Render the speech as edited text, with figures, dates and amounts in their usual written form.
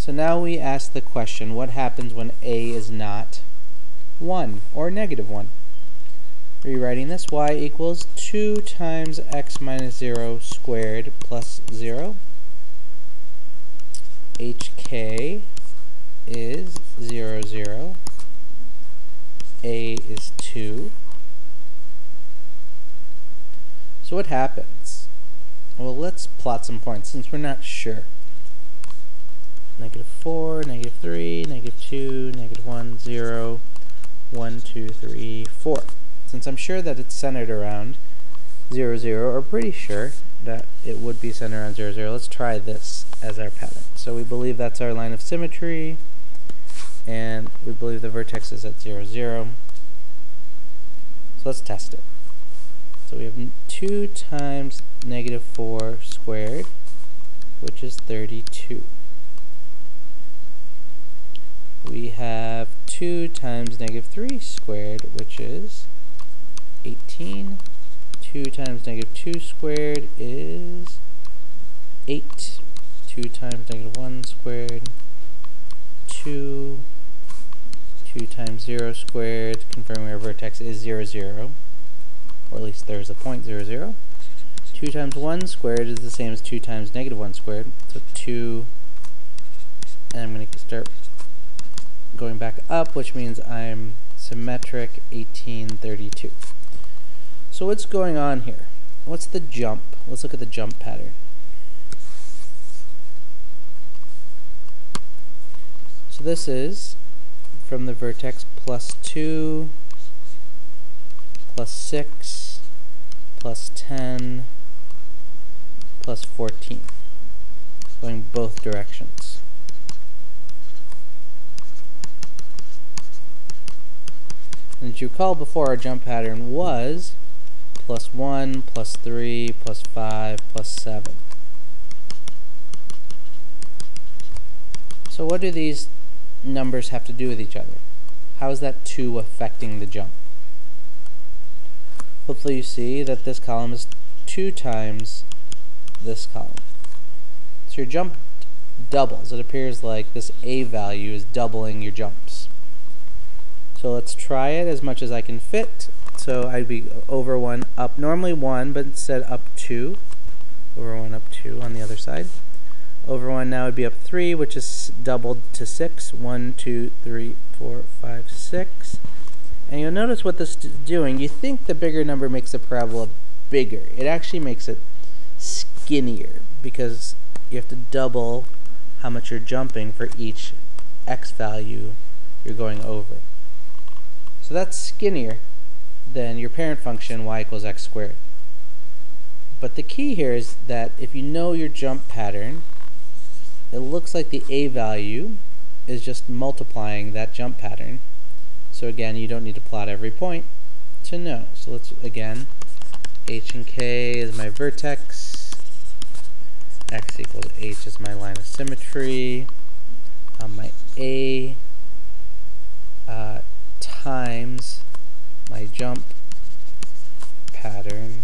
So now we ask the question, what happens when a is not 1 or negative 1? Rewriting this, y equals 2 times x minus 0 squared plus 0. hk is 0, 0. A is 2. So what happens? Well, let's plot some points since we're not sure. -4, -3, -2, -1, 0, 1, 2, 3, 4. Since I'm sure that it's centered around 0, 0, or pretty sure that it would be centered around 0, 0, let's try this as our pattern. So we believe that's our line of symmetry, and we believe the vertex is at 0, 0. So let's test it. So we have 2 times -4 squared, which is 32. We have 2 times -3 squared, which is 18. 2 times -2 squared is 8. 2 times -1 squared, 2. 2 times 0 squared, confirming our vertex is 0, 0. Or at least there's a point 0, 0. 2 times 1 squared is the same as 2 times -1 squared. So 2, and I'm going to start going back up, which means I'm symmetric 1832. So what's going on here? What's the jump? Let's look at the jump pattern. So this is from the vertex +2, +6, +10, +14, going both directions. And as you recall before, our jump pattern was +1, +3, +5, +7. So what do these numbers have to do with each other? How is that 2 affecting the jump? Hopefully you see that this column is 2 times this column. So your jump doubles. It appears like this a value is doubling your jumps. So let's try it as much as I can fit. So I'd be over 1, up, normally 1, but instead up 2. Over 1, up 2 on the other side. Over 1 now would be up 3, which is doubled to 6. 1, 2, 3, 4, 5, 6. And you'll notice what this is doing. You think the bigger number makes the parabola bigger. It actually makes it skinnier because you have to double how much you're jumping for each x value you're going over. So that's skinnier than your parent function y equals x squared. But the key here is that if you know your jump pattern, it looks like the a value is just multiplying that jump pattern. So again, you don't need to plot every point to know. So let's, again, h and k is my vertex, x equals h is my line of symmetry, my a times my jump pattern